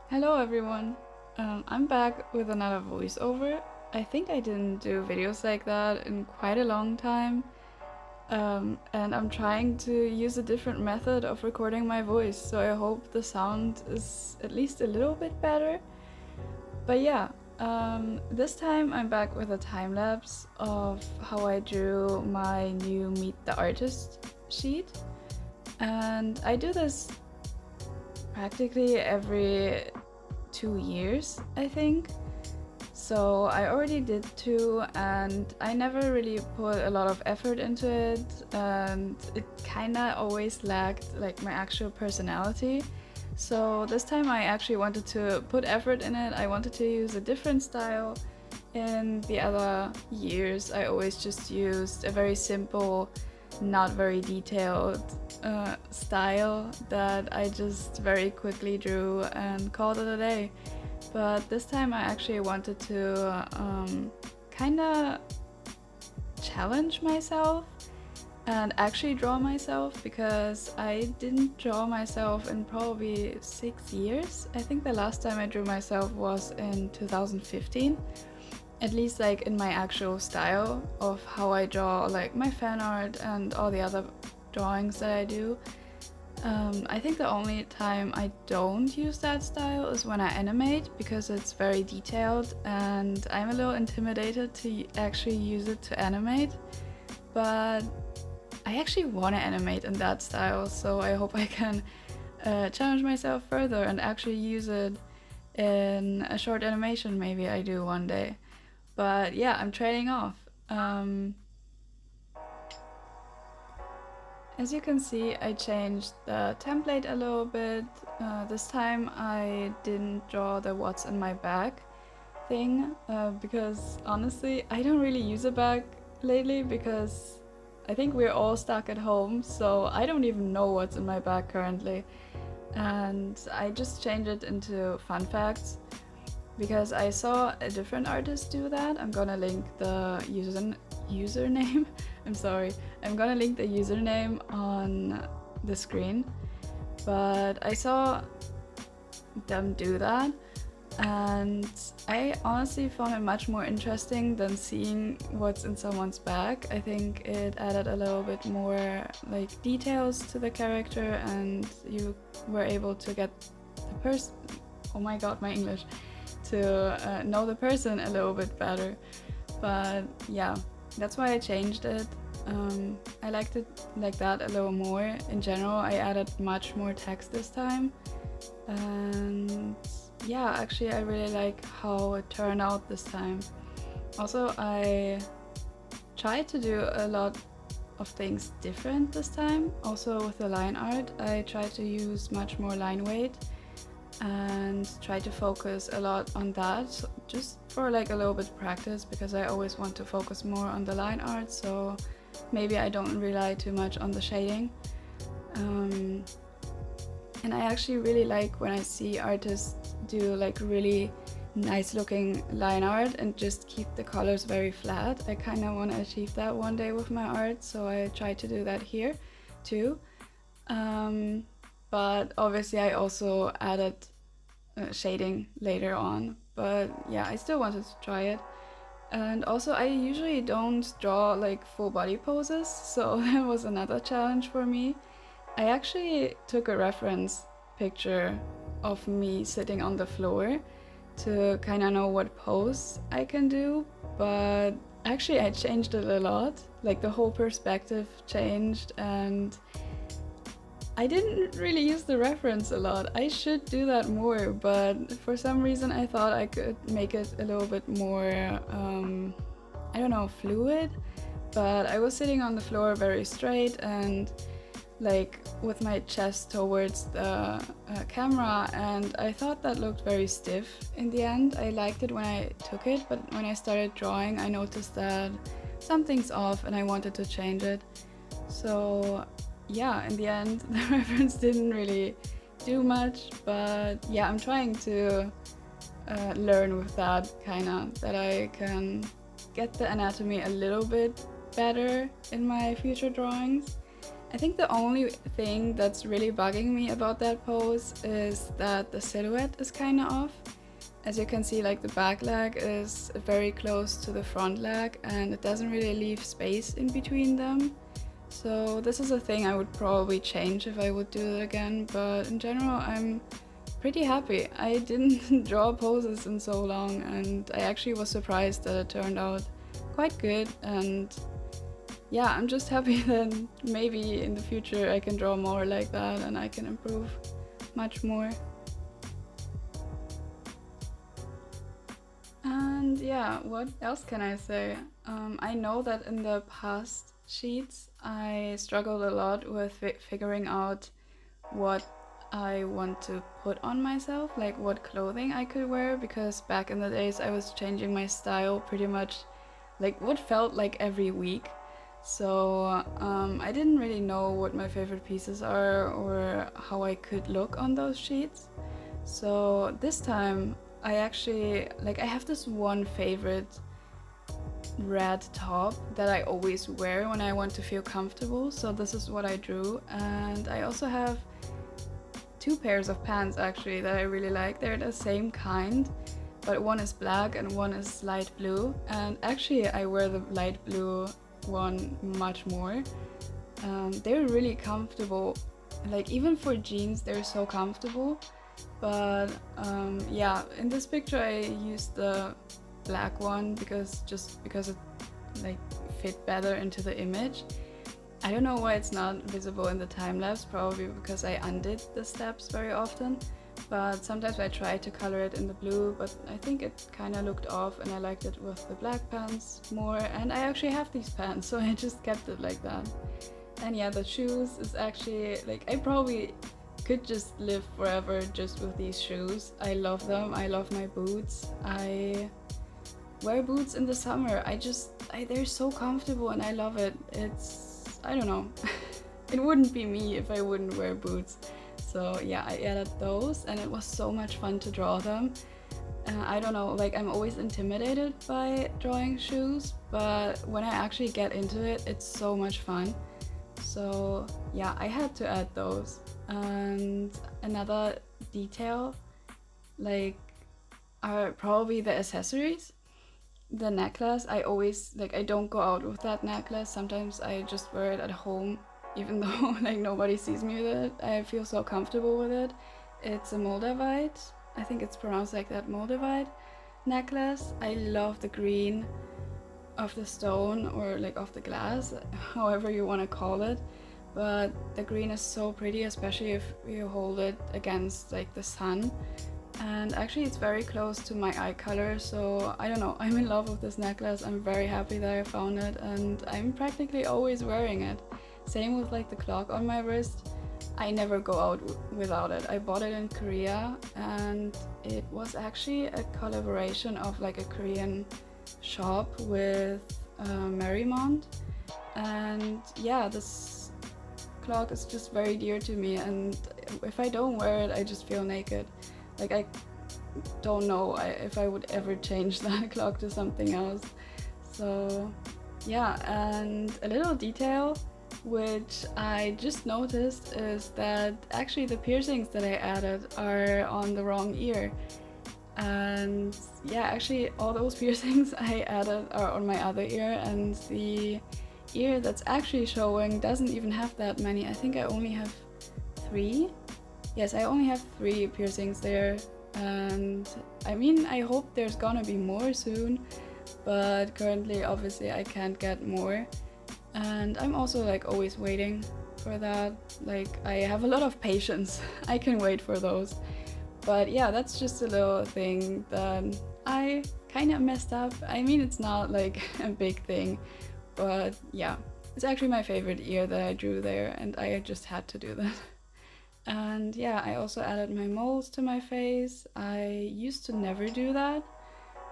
Hello everyone. I'm back with another voiceover. I think I didn't do videos like that in quite a long time. And I'm trying to use a different method of recording my voice, so I hope the sound is at least a little bit better. But yeah, this time I'm back with a time lapse of how I drew my new Meet the Artist sheet. And I do this practically every 2 years, I think. So I already did two, and I never really put a lot of effort into it, and it kinda always lacked like my actual personality. So this time I actually wanted to put effort in it. I wanted to use a different style. In the other years, I always just used a very simple, not very detailed style that I just very quickly drew and called it a day. But this time I actually wanted to kind of challenge myself and actually draw myself, because I didn't draw myself in probably 6 years. I think the last time I drew myself was in 2015, at least like in my actual style of how I draw like my fan art and all the other drawings that I do. I think the only time I don't use that style is when I animate, because it's very detailed and I'm a little intimidated to actually use it to animate. But I actually want to animate in that style, so I hope I can challenge myself further and actually use it in a short animation maybe I do one day. But yeah, I'm trading off. As you can see, I changed the template a little bit. This time I didn't draw the what's in my bag thing, because honestly I don't really use a bag lately, because I think we're all stuck at home, so I don't even know what's in my bag currently. And I just changed it into fun facts because I saw a different artist do that. I'm gonna link the username. I'm sorry. I'm gonna link the username on the screen. But I saw them do that, and I honestly found it much more interesting than seeing what's in someone's bag. I think it added a little bit more like details to the character, and you were able to get the person. Oh my god, my English! To know the person a little bit better. But yeah, that's why I changed it. I liked it like that a little more. In general, I added much more text this time. And yeah, actually I really like how it turned out this time. Also, I tried to do a lot of things different this time. Also with the line art, I tried to use much more line weight and try to focus a lot on that, just for like a little bit of practice, because I always want to focus more on the line art, so maybe I don't rely too much on the shading. And I actually really like when I see artists do like really nice looking line art and just keep the colors very flat. I kind of want to achieve that one day with my art, so I try to do that here too. But obviously I also added shading later on. But yeah, I still wanted to try it. And also I usually don't draw like full body poses, so that was another challenge for me. I actually took a reference picture of me sitting on the floor to kind of know what pose I can do, but actually I changed it a lot. Like the whole perspective changed, and I didn't really use the reference a lot. I should do that more, but for some reason I thought I could make it a little bit more, I don't know, fluid. But I was sitting on the floor very straight and like with my chest towards the camera, and I thought that looked very stiff in the end. I liked it when I took it, but when I started drawing I noticed that something's off and I wanted to change it. So yeah, in the end the reference didn't really do much, but yeah, I'm trying to learn with that, kinda, that I can get the anatomy a little bit better in my future drawings. I think the only thing that's really bugging me about that pose is that the silhouette is kind of off. As you can see, like the back leg is very close to the front leg and it doesn't really leave space in between them. So this is a thing I would probably change if I would do it again, but in general I'm pretty happy. I didn't draw poses in so long and I actually was surprised that it turned out quite good, and yeah, I'm just happy that maybe in the future I can draw more like that and I can improve much more. And yeah, what else can I say? I know that in the past sheets I struggled a lot with figuring out what I want to put on myself, like what clothing I could wear, because back in the days I was changing my style pretty much like what felt like every week. So I didn't really know what my favorite pieces are or how I could look on those sheets. So this time I actually, like, I have this one favorite red top that I always wear when I want to feel comfortable. So this is what I drew, and I also have two pairs of pants actually that I really like. They're the same kind, but one is black and one is light blue, and actually I wear the light blue one much more. They're really comfortable, like even for jeans they're so comfortable. But yeah, in this picture I used the black one because it like fit better into the image. I don't know why it's not visible in the time lapse, probably because I undid the steps very often, but sometimes I try to color it in the blue, but I think it kind of looked off and I liked it with the black pants more, and I actually have these pants so I just kept it like that. And yeah, the shoes is actually, like, I probably could just live forever just with these shoes. I love them. I love my boots. I wear boots in the summer. They're so comfortable and I love it. I don't know. It wouldn't be me if I wouldn't wear boots. So yeah, I added those and it was so much fun to draw them. I don't know, like I'm always intimidated by drawing shoes, but when I actually get into it, it's so much fun. So yeah, I had to add those. And another detail, like, are probably the accessories. The necklace, I always, like, I don't go out with that necklace. Sometimes I just wear it at home, even though like nobody sees me with it. I feel so comfortable with it. It's a Moldavite, I think it's pronounced like that, Moldavite necklace. I love the green of the stone, or like of the glass, however you want to call it. But the green is so pretty, especially if you hold it against like the sun. And actually it's very close to my eye color, so I don't know, I'm in love with this necklace. I'm very happy that I found it and I'm practically always wearing it. Same with like the clock on my wrist. I never go out without it. I bought it in Korea and it was actually a collaboration of like a Korean shop with Marymount. And yeah, this clock is just very dear to me, and if I don't wear it I just feel naked. Like, I don't know if I would ever change that clock to something else. So yeah, and a little detail which I just noticed is that actually the piercings that I added are on the wrong ear. And yeah, actually all those piercings I added are on my other ear, and the ear that's actually showing doesn't even have that many. I think I only have 3. Yes, I only have 3 piercings there, and I mean, I hope there's gonna be more soon, but currently obviously I can't get more. And I'm also like always waiting for that. Like, I have a lot of patience. I can wait for those. But yeah, that's just a little thing that I kind of messed up. I mean, it's not like a big thing, but yeah, it's actually my favorite ear that I drew there, and I just had to do that. And yeah, I also added my moles to my face. I used to never do that,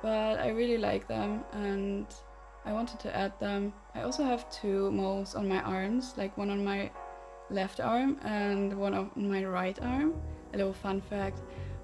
but I really like them and I wanted to add them. I also have 2 moles on my arms, like one on my left arm and one on my right arm. A little fun fact.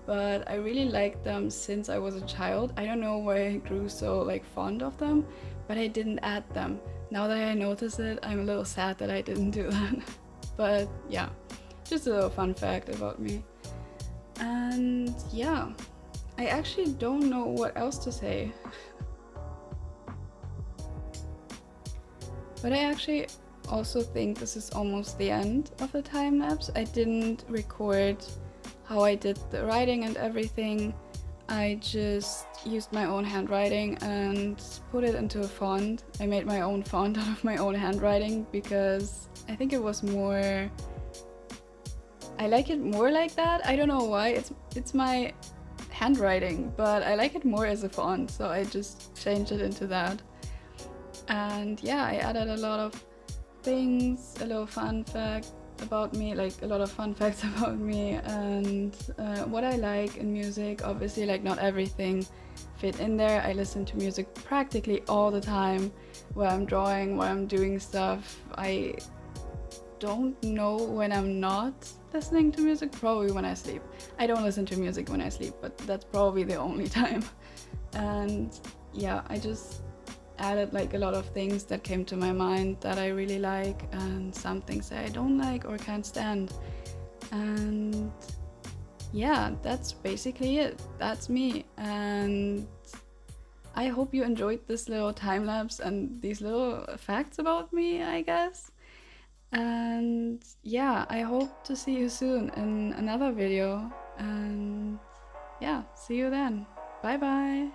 But I really liked them since I was a child. I don't know why I grew so like fond of them, but I didn't add them. Now that I notice it, I'm a little sad that I didn't do that. But yeah, just a little fun fact about me. And yeah, I actually don't know what else to say. But I actually also think this is almost the end of the time lapse. I didn't record how I did the writing and everything. I just used my own handwriting and put it into a font. I made my own font out of my own handwriting because I think it was more... I like it more like that. I don't know why. It's my handwriting, but I like it more as a font, so I just changed it into that. And yeah, I added a lot of things, a little fun fact about me, like a lot of fun facts about me, and what I like in music. Obviously, like not everything fit in there. I listen to music practically all the time while I'm drawing, while I'm doing stuff. I don't know when I'm not listening to music, probably when I sleep. I don't listen to music when I sleep, but that's probably the only time. And yeah, I just added like a lot of things that came to my mind that I really like, and some things that I don't like or can't stand. And yeah, that's basically it. That's me. And I hope you enjoyed this little time lapse and these little facts about me, I guess. And yeah, I hope to see you soon in another video. And yeah, see you then. Bye bye.